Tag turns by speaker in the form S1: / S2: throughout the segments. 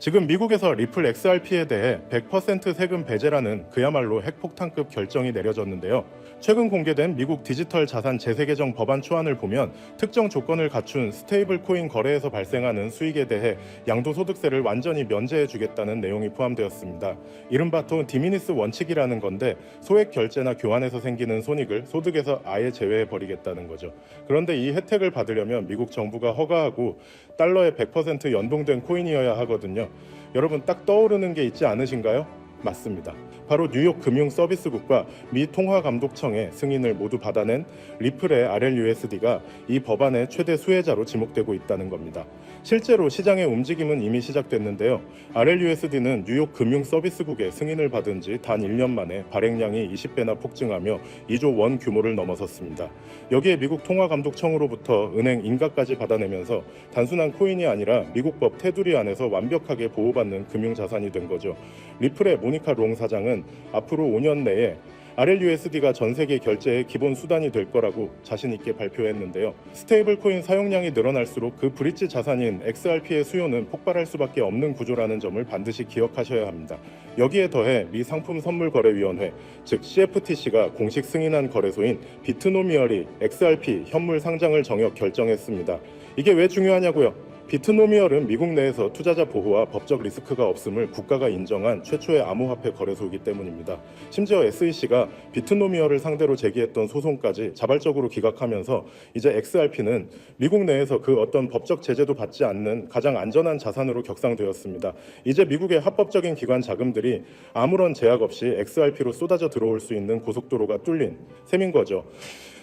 S1: 지금 미국에서 리플 XRP에 대해 100% 세금 배제라는 그야말로 핵폭탄급 결정이 내려졌는데요. 최근 공개된 미국 디지털 자산 제세 개정 법안 초안을 보면 특정 조건을 갖춘 스테이블 코인 거래에서 발생하는 수익에 대해 양도소득세를 완전히 면제해 주겠다는 내용이 포함되었습니다. 이른바 또 디미니스 원칙이라는 건데 소액 결제나 교환에서 생기는 손익을 소득에서 아예 제외해 버리겠다는 거죠. 그런데 이 혜택을 받으려면 미국 정부가 허가하고 달러에 100% 연동된 코인이어야 하거든요. 여러분 딱 떠오르는 게 있지 않으신가요? 맞습니다. 바로 뉴욕 금융서비스국과 미 통화감독청의 승인을 모두 받아낸 리플의 RLUSD가 이 법안의 최대 수혜자로 지목되고 있다는 겁니다. 실제로 시장의 움직임은 이미 시작됐는데요. RLUSD는 뉴욕 금융서비스국의 승인을 받은 지 단 1년 만에 발행량이 20배나 폭증하며 2조 원 규모를 넘어섰습니다. 여기에 미국 통화감독청으로부터 은행 인가까지 받아내면서 단순한 코인이 아니라 미국법 테두리 안에서 완벽하게 보호받는 금융자산이 된 거죠. 리플의 모니카 롱 사장은 앞으로 5년 내에 RLUSD가 전 세계 결제의 기본 수단이 될 거라고 자신 있게 발표했는데요. 스테이블 코인 사용량이 늘어날수록 그 브릿지 자산인 XRP의 수요는 폭발할 수밖에 없는 구조라는 점을 반드시 기억하셔야 합니다. 여기에 더해 미 상품선물거래위원회, 즉 CFTC가 공식 승인한 거래소인 비트노미얼이 XRP 현물 상장을 정역 결정했습니다. 이게 왜 중요하냐고요? 비트노미얼은 미국 내에서 투자자 보호와 법적 리스크가 없음을 국가가 인정한 최초의 암호화폐 거래소이기 때문입니다. 심지어 SEC가 비트노미얼을 상대로 제기했던 소송까지 자발적으로 기각하면서 이제 XRP는 미국 내에서 그 어떤 법적 제재도 받지 않는 가장 안전한 자산으로 격상되었습니다. 이제 미국의 합법적인 기관 자금들이 아무런 제약 없이 XRP로 쏟아져 들어올 수 있는 고속도로가 뚫린 셈인 거죠.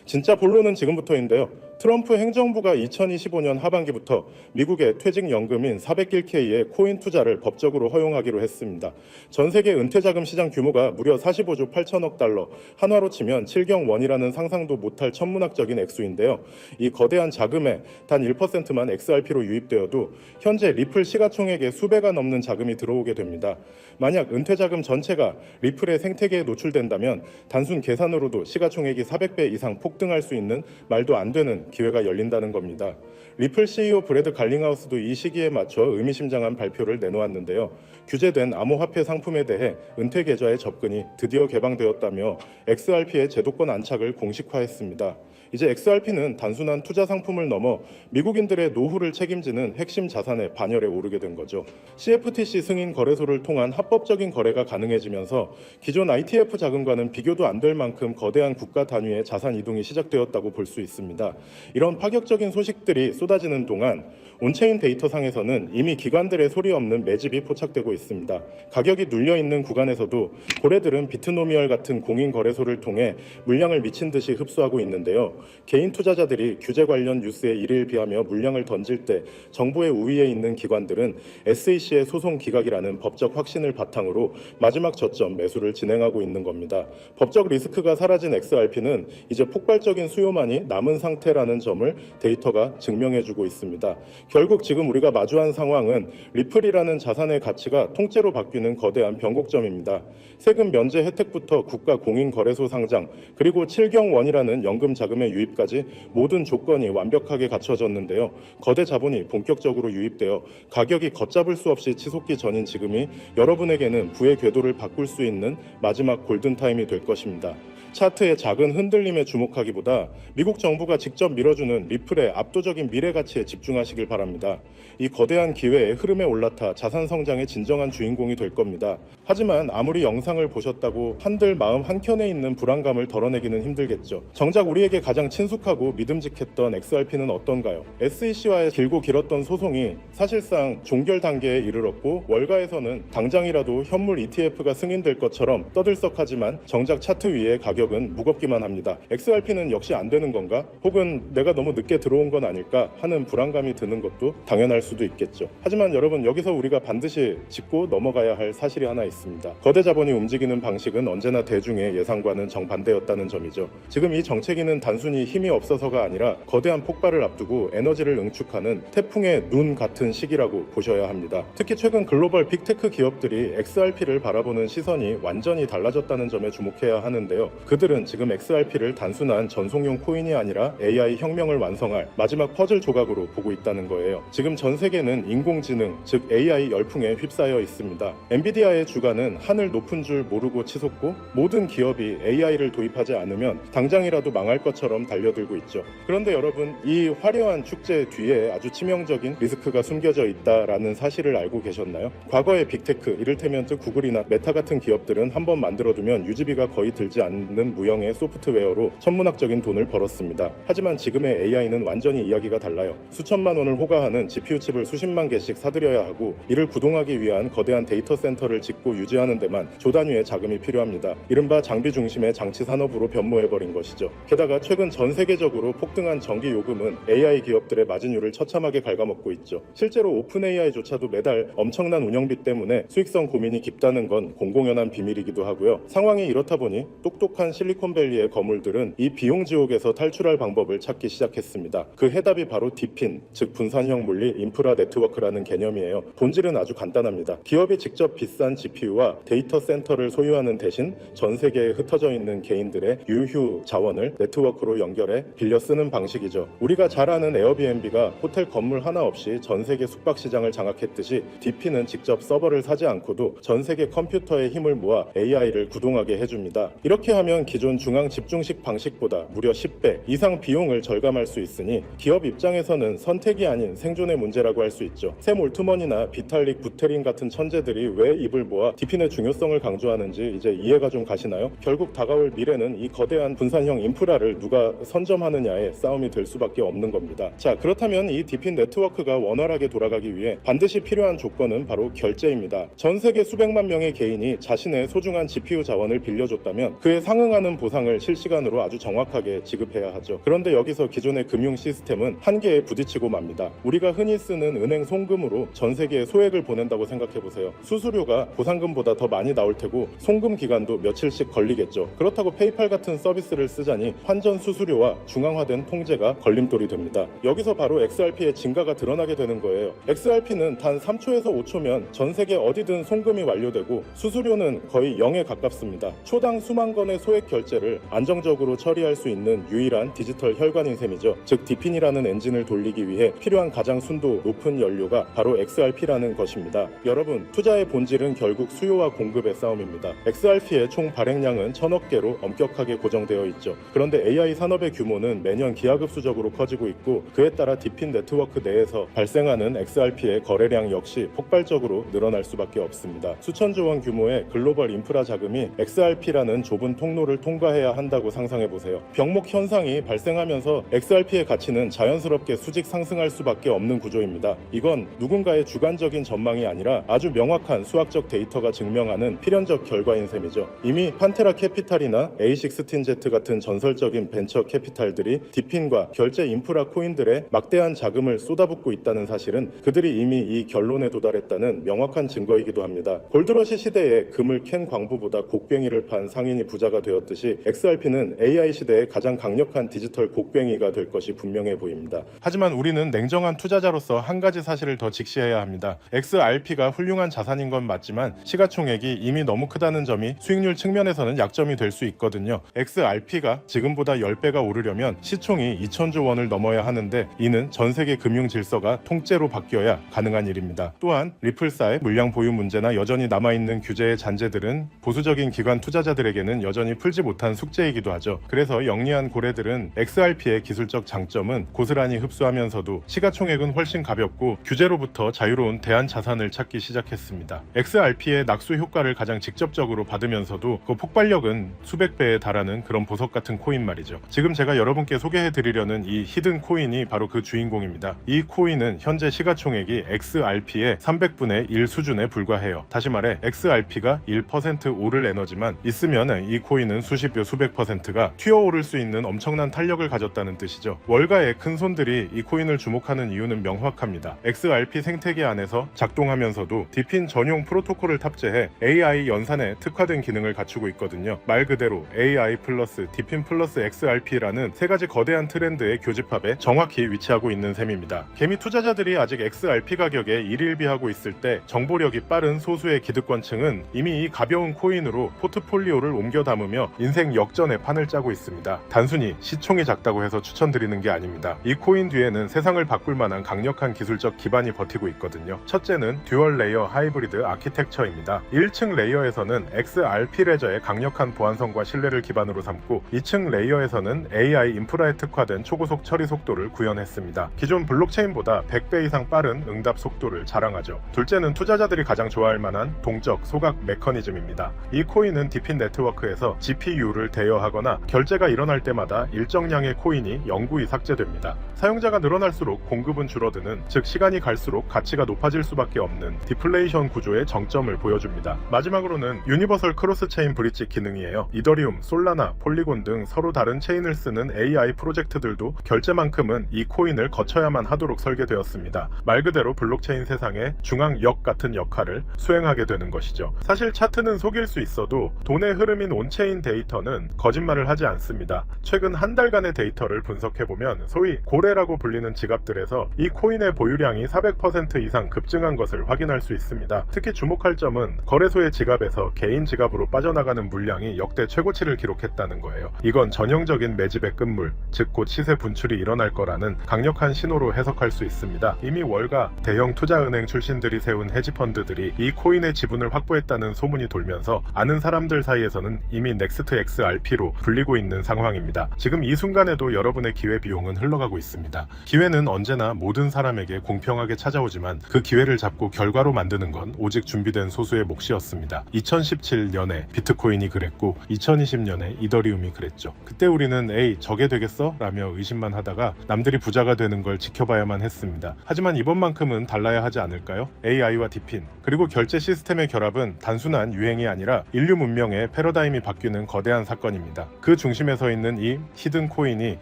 S1: 진짜 본론은 지금부터인데요. 트럼프 행정부가 2025년 하반기부터 미국의 퇴직연금인 401k의 코인 투자를 법적으로 허용하기로 했습니다. 전 세계 은퇴자금 시장 규모가 무려 45조 8천억 달러, 한화로 치면 7경 원이라는 상상도 못할 천문학적인 액수인데요. 이 거대한 자금에 단 1%만 XRP로 유입되어도 현재 리플 시가총액의 수배가 넘는 자금이 들어오게 됩니다. 만약 은퇴자금 전체가 리플의 생태계에 노출된다면 단순 계산으로도 시가총액이 400배 이상 폭등할 수 있는 말도 안 되는 기회가 열린다는 겁니다. 리플 CEO 브래드 갈링하우스도 이 시기에 맞춰 의미심장한 발표를 내놓았는데요. 규제된 암호화폐 상품에 대해 은퇴 계좌의 접근이 드디어 개방되었다며 XRP의 제도권 안착을 공식화했습니다. 이제 XRP는 단순한 투자 상품을 넘어 미국인들의 노후를 책임지는 핵심 자산의 반열에 오르게 된 거죠. CFTC 승인 거래소를 통한 합법적인 거래가 가능해지면서 기존 ITF 자금과는 비교도 안 될 만큼 거대한 국가 단위의 자산 이동이 시작되었다고 볼 수 있습니다. 이런 파격적인 소식들이 쏟아지는 동안 온체인 데이터상에서는 이미 기관들의 소리 없는 매집이 포착되고 있습니다. 가격이 눌려있는 구간에서도 고래들은 비트노미얼 같은 공인 거래소를 통해 물량을 미친 듯이 흡수하고 있는데요. 개인 투자자들이 규제 관련 뉴스에 이를 비하며 물량을 던질 때 정부의 우위에 있는 기관들은 SEC의 소송 기각이라는 법적 확신을 바탕으로 마지막 저점 매수를 진행하고 있는 겁니다. 법적 리스크가 사라진 XRP는 이제 폭발적인 수요만이 남은 상태라는 점을 데이터가 증명해주고 있습니다. 결국 지금 우리가 마주한 상황은 리플이라는 자산의 가치가 통째로 바뀌는 거대한 변곡점입니다. 세금 면제 혜택부터 국가 공인 거래소 상장, 그리고 7경 원이라는 연금 자금의 유입까지 모든 조건이 완벽하게 갖춰졌는데요. 거대 자본이 본격적으로 유입되어 가격이 걷잡을 수 없이 치솟기 전인 지금이 여러분에게는 부의 궤도를 바꿀 수 있는 마지막 골든타임이 될 것입니다. 차트의 작은 흔들림에 주목하기보다 미국 정부가 직접 밀어주는 리플의 압도적인 미래 가치에 집중하시길 바랍니다. 이 거대한 기회의 흐름에 올라타 자산 성장의 진정한 주인공이 될 겁니다. 하지만 아무리 영상을 보셨다고 한들 마음 한켠에 있는 불안감을 덜어내기는 힘들겠죠. 정작 우리에게 가장 친숙하고 믿음직했던 XRP는 어떤가요? SEC와의 길고 길었던 소송이 사실상 종결 단계에 이르렀고 월가에서는 당장이라도 현물 ETF가 승인될 것처럼 떠들썩하지만 정작 차트 위에 가격은 무겁기만 합니다. XRP는 역시 안 되는 건가? 혹은 내가 너무 늦게 들어온 건 아닐까 하는 불안감이 드는 것도 당연할 수도 있겠죠. 하지만 여러분, 여기서 우리가 반드시 짚고 넘어가야 할 사실이 하나 있습니다. 있습니다. 거대 자본이 움직이는 방식은 언제나 대중의 예상과는 정반대였다는 점이죠. 지금 이 정체기는 단순히 힘이 없어서가 아니라 거대한 폭발을 앞두고 에너지를 응축하는 태풍의 눈 같은 시기라고 보셔야 합니다. 특히 최근 글로벌 빅테크 기업들이 XRP를 바라보는 시선이 완전히 달라졌다는 점에 주목해야 하는데요. 그들은 지금 XRP를 단순한 전송용 코인이 아니라 AI 혁명을 완성할 마지막 퍼즐 조각으로 보고 있다는 거예요. 지금 전 세계는 인공지능, 즉 AI 열풍에 휩싸여 있습니다. 엔비디아의 주가는 하늘 높은 줄 모르고 치솟고 모든 기업이 AI를 도입하지 않으면 당장이라도 망할 것처럼 달려들고 있죠. 그런데 여러분, 이 화려한 축제 뒤에 아주 치명적인 리스크가 숨겨져 있다라는 사실을 알고 계셨나요? 과거의 빅테크, 이를테면 구글이나 메타 같은 기업들은 한번 만들어두면 유지비가 거의 들지 않는 무형의 소프트웨어로 천문학적인 돈을 벌었습니다. 하지만 지금의 AI는 완전히 이야기가 달라요. 수천만 원을 호가하는 GPU 칩을 수십만 개씩 사들여야 하고 이를 구동하기 위한 거대한 데이터 센터를 짓고 유지하는 데만 조 단위의 자금이 필요합니다. 이른바 장비 중심의 장치 산업으로 변모해버린 것이죠. 게다가 최근 전 세계적으로 폭등한 전기 요금은 AI 기업들의 마진율을 처참하게 갉아먹고 있죠. 실제로 오픈 AI조차도 매달 엄청난 운영비 때문에 수익성 고민이 깊다는 건 공공연한 비밀이기도 하고요. 상황이 이렇다 보니 똑똑한 실리콘밸리의 거물들은 이 비용 지옥에서 탈출할 방법을 찾기 시작했습니다. 그 해답이 바로 디핀, 즉 분산형 물리 인프라 네트워크라는 개념이에요. 본질은 아주 간단합니다. 기업이 직접 비싼 GPU와 데이터 센터를 소유하는 대신 전 세계에 흩어져 있는 개인들의 유휴 자원을 네트워크로 연결해 빌려 쓰는 방식이죠. 우리가 잘 아는 에어비앤비가 호텔 건물 하나 없이 전 세계 숙박 시장을 장악했듯이 디핀은 직접 서버를 사지 않고도 전 세계 컴퓨터의 힘을 모아 AI를 구동하게 해줍니다. 이렇게 하면 기존 중앙 집중식 방식보다 무려 10배 이상 비용을 절감할 수 있으니 기업 입장에서는 선택이 아닌 생존의 문제라고 할 수 있죠. 샘 올트먼이나 비탈릭 부테린 같은 천재들이 왜 입을 모아 디핀의 중요성을 강조하는지 이제 이해가 좀 가시나요? 결국 다가올 미래는 이 거대한 분산형 인프라를 누가 선점하느냐의 싸움이 될 수밖에 없는 겁니다. 자, 그렇다면 이 디핀 네트워크가 원활하게 돌아가기 위해 반드시 필요한 조건은 바로 결제입니다. 전 세계 수백만 명의 개인이 자신의 소중한 GPU 자원을 빌려줬다면 그에 상응하는 보상을 실시간으로 아주 정확하게 지급해야 하죠. 그런데 여기서 기존의 금융 시스템은 한계에 부딪히고 맙니다. 우리가 흔히 쓰는 은행 송금으로 전 세계에 소액을 보낸다고 생각해보세요. 수수료가 보상금보다 더 많이 나올 테고 송금 기간도 며칠씩 걸리겠죠. 그렇다고 페이팔 같은 서비스를 쓰자니 환전 수수료와 중앙화된 통제가 걸림돌이 됩니다. 여기서 바로 XRP의 진가가 드러나게 되는 거예요. XRP는 단 3초에서 5초면 전 세계 어디든 송금이 완료되고 수수료는 거의 0에 가깝습니다. 초당 수만 건의 소액 결제를 안정적으로 처리할 수 있는 유일한 디지털 혈관인 셈이죠. 즉 디핀이라는 엔진을 돌리기 위해 필요한 가장 순도 높은 연료가 바로 XRP라는 것입니다. 여러분, 투자의 본질은 결국 수요와 공급의 싸움입니다. XRP의 총 발행량은 1000억 개로 엄격하게 고정되어 있죠. 그런데 AI 산업의 규모는 매년 기하급수적으로 커지고 있고 그에 따라 디핀 네트워크 내에서 발생하는 XRP의 거래량 역시 폭발적으로 늘어날 수밖에 없습니다. 수천조 원 규모의 글로벌 인프라 자금이 XRP라는 좁은 통로를 통과해야 한다고 상상해보세요. 병목 현상이 발생하면서 XRP의 가치는 자연스럽게 수직 상승할 수밖에 없는 구조입니다. 이건 누군가의 주관적인 전망이 아니라 아주 명확한 수학적 데이터가 증명하는 필연적 결과인 셈이죠. 이미 판테라 캐피탈이나 A16Z 같은 전설적인 벤처 캐피탈들이 디핀과 결제 인프라 코인들의 막대한 자금을 쏟아붓고 있다는 사실은 그들이 이미 이 결론에 도달했다는 명확한 증거이기도 합니다. 골드러시 시대에 금을 캔 광부보다 곡괭이를 판 상인이 부자가 되었듯이 XRP는 AI 시대의 가장 강력한 디지털 곡괭이가 될 것이 분명해 보입니다. 하지만 우리는 냉정한 투자자로서 한 가지 사실을 더 직시해야 합니다. XRP가 훌륭한 자산인 건 맞지만 시가총액이 이미 너무 크다는 점이 수익률 측면에서는 약점이 될 수 있거든요. XRP가 지금보다 10배가 오르려면 시총이 2000조 원을 넘어야 하는데 이는 전 세계 금융 질서가 통째로 바뀌어야 가능한 일입니다. 또한 리플사의 물량 보유 문제나 여전히 남아있는 규제의 잔재들은 보수적인 기관 투자자들에게는 여전히 풀지 못한 숙제이기도 하죠. 그래서 영리한 고래들은 XRP의 기술적 장점은 고스란히 흡수하면서도 시가총액은 훨씬 가볍고 규제로부터 자유로운 대안 자산을 찾기 시작했습니다. XRP의 낙수 효과를 가장 직접적으로 받으면서도 그 폭발력은 수백 배에 달하는 그런 보석 같은 코인 말이죠. 지금 제가 여러분께 소개해드리려는 이 히든 코인이 바로 그 주인공입니다. 이 코인은 현재 시가총액이 XRP의 300분의 1 수준에 불과해요. 다시 말해 XRP가 1% 오를 에너지만 있으면 이 코인은 수십 여 수백 %가 튀어오를 수 있는 엄청난 탄력을 가졌다는 뜻이죠. 월가의 큰 손들이 이 코인을 주목하는 이유는 명확합니다. XRP 생태계 안에서 작동하면서도 디핀 전용 프로토콜을 탑재해 AI 연산에 특화된 기능을 갖추고 있거든요. 말 그대로 AI 플러스 디핀 플러스 XRP라는 세 가지 거대한 트렌드의 교집합에 정확히 위치하고 있는 셈입니다. 개미 투자자들이 아직 XRP 가격에 일일비하고 있을 때 정보력이 빠른 소수의 기득권층은 이미 이 가벼운 코인으로 포트폴리오를 옮겨 담으며 인생 역전의 판을 짜고 있습니다. 단순히 시총이 작다고 해서 추천드리는 게 아닙니다. 이 코인 뒤에는 세상을 바꿀 만한 강력한 기술적 기반이 버티고 있거든요. 첫째는 듀얼 레이어 하이브리드 아키텍처입니다. 1층 레이어에서는 XRP 레저의 강력한 보안성과 신뢰를 기반으로 삼고 2층 레이어에서는 AI 인프라에 특화된 초고속 처리 속도를 구현했습니다. 기존 블록체인보다 100배 이상 빠른 응답 속도를 자랑하죠. 둘째는 투자자들이 가장 좋아할 만한 동적 소각 메커니즘입니다. 이 코인은 디핀 네트워크에서 GPU를 대여하거나 결제가 일어날 때마다 일정량의 코인이 영구히 삭제됩니다. 사용자가 늘어날수록 공급은 줄어드는, 즉 시간이 갈수록 가치가 높아질 수밖에 없는 디플레이션 구조의 정점을 보여줍니다. 마지막으로는 유니버설 크로스 체인 브릿지 기능이에요. 이더리움, 솔라나, 폴리곤 등 서로 다른 체인을 쓰는 AI 프로젝트들도 결제만큼은 이 코인을 거쳐야만 하도록 설계되었습니다. 말 그대로 블록체인 세상의 중앙역 같은 역할을 수행하게 되는 것이죠. 사실 차트는 속일 수 있어도 돈의 흐름인 온체인 데이터는 거짓말을 하지 않습니다. 최근 한 달간의 데이터를 분석해보면 소위 고래라고 불리는 지갑들에서 이 코인의 보유량이 400% 이상 급증한 것을 확인할 수 있습니다. 특히 주목할 점은 거래소의 지갑에서 개인 지갑으로 빠져나가는 물량이 역대 최고치를 기록했다는 거예요. 이건 전형적인 매집의 끝물, 즉 곧 시세 분출이 일어날 거라는 강력한 신호로 해석할 수 있습니다. 이미 월가 대형 투자은행 출신들이 세운 헤지펀드들이 이 코인의 지분을 확보했다는 소문이 돌면서 아는 사람들 사이에서는 이미 넥스트 XRP로 불리고 있는 상황입니다. 지금 이 순간에도 여러분의 기회 비용은 흘러가고 있습니다. 기회는 언제나 모든 사람에게 공평하게 찾아오지만 그 기회를 잡고 결과로 만드는 건 오직 준비된 소수의 몫이었습니다. 2017년에 비트코인이 그랬고 2020년에 이더리움이 그랬죠. 그때 우리는 에이 저게 되겠어? 라며 의심만 하다가 남들이 부자가 되는 걸 지켜봐야만 했습니다. 하지만 이번만큼은 달라야 하지 않을까요? AI와 디핀 그리고 결제 시스템의 결합은 단순한 유행이 아니라 인류 문명의 패러다임이 바뀌는 거대한 사건입니다. 그 중심에 서 있는 이 히든 코인이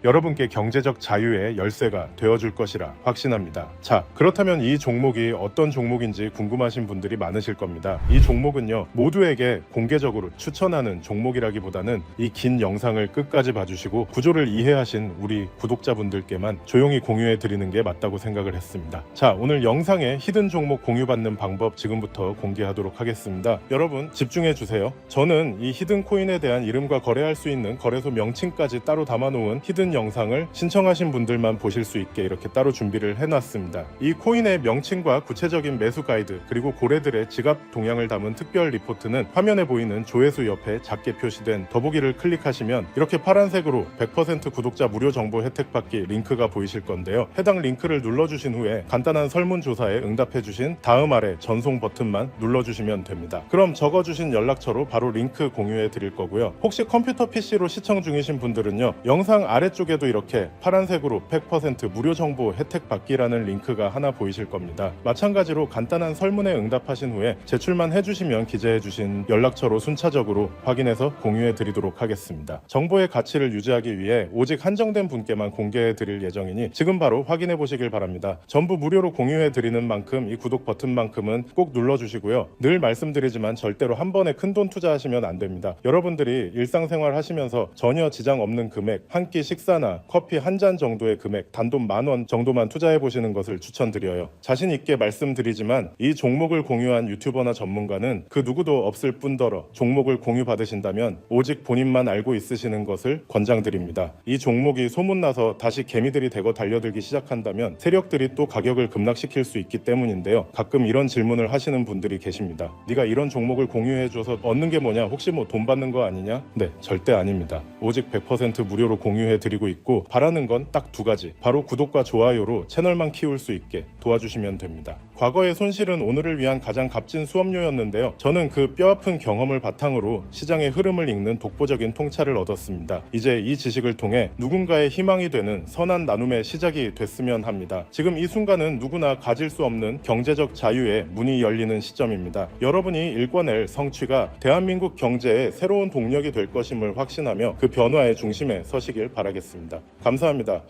S1: 여러분께 경제적 자유의 열쇠가 되어줄 것이라 확신합니다. 자, 그렇다면 이 종목이 어떤 종목인지 궁금하신 분들이 많으실 겁니다. 이 종목은요, 모두에게 공개적으로 추천하는 종목이라기보다는 이 긴 영상을 끝까지 봐주시고 구조를 이해하신 우리 구독자분들께만 조용히 공유해 드리는 게 맞다고 생각을 했습니다. 자, 오늘 영상의 히든 종목 공유받는 방법 지금부터 공개하도록 하겠습니다. 여러분 집중해 주세요. 저는 이 히든 코인에 대한 이름과 거래할 수 있는 거래소 명칭까지 따로 담아놓은 히든 영상을 신청하신 분들만 보실 수 있게 이렇게 따로 준비를 해놨습니다. 이 코인의 명칭과 구체적인 매수 가이드 그리고 고래들의 지갑 동향을 담은 특별 리포트는 화면에 보이는 조회수 옆에 작게 표시된 더보기를 클릭하시면 이렇게 파란색으로 100% 구독자 무료 정보 혜택 받기 링크가 보이실 건데요. 해당 링크를 눌러주신 후에 간단한 설문조사에 응답해주신 다음 아래 전송 버튼만 눌러주시면 됩니다. 그럼 적어주신 연락처로 바로 링크 공유해 드릴 거고요. 혹시 컴퓨터 PC로 시청 중이신 분들은요, 영상 아래쪽에도 이렇게 파란색으로 100% 무료 정보 혜택 받기라는 링크가 하나 보이실 겁니다. 마찬가지로 간단한 설문에 응답하신 후에 제출만 해주시면 기재해주신 연락처로 순차적으로 확인해서 공유해 드리도록 하겠습니다. 정보의 가치를 유지하기 위해 오직 한정된 분께만 공개해 드릴 예정이니 지금 바로 확인해 보시길 바랍니다. 전부 무료로 공유해 드리는 만큼 이 구독 버튼만큼은 꼭 눌러주시고요. 늘 말씀드리지만 절대로 한 번에 큰돈 투자하시면 안 됩니다. 여러분들이 일상생활 하시면서 전혀 지장 없는 금액, 한 끼 식사나 커피 한 잔 정도의 금액, 단돈 10,000원 정도만 투자해 보시는 것을 추천드려요. 자신 있게 말씀드리지만 이 종목을 공유한 유튜버나 전문가는 그 누구도 없을 뿐더러 종목을 공유 받으신다면 오직 본인만 알고 있으시는 것을 권장드립니다. 이 종목이 소문나서 다시 개미들이 대거 달려들기 시작한다면 세력들이 또 가격을 급락시킬 수 있기 때문인데요. 가끔 이런 질문을 하시는 분들이 계십니다. 네가 이런 종목을 공유해줘서 얻는 게 뭐냐? 혹시 뭐 돈 받는 거 아니냐? 네, 절대 아닙니다. 오직 100% 무료로 공유해드리고 있고 바라는 건 딱 두 가지. 바로 구독과 좋아요로 채널만 키울 수 있게 도와주시면 됩니다. 과거의 손실은 오늘을 위한 가장 값진 수업료였는데요. 저는 그 뼈아픈 경험을 바탕으로 시장의 흐름을 읽는 독보적인 통찰을 얻었습니다. 이제 이 지식을 통해 누군가의 희망이 되는 선한 나눔의 시작이 됐으면 합니다. 지금 이 순간은 누구나 가질 수 없는 경제적 자유의 문이 열리는 시점입니다. 여러분이 일궈낼 성취가 대한민국 경제의 새로운 동력이 될 것임을 확신하며 그 변화의 중심에 서시길 바라겠습니다. 감사합니다.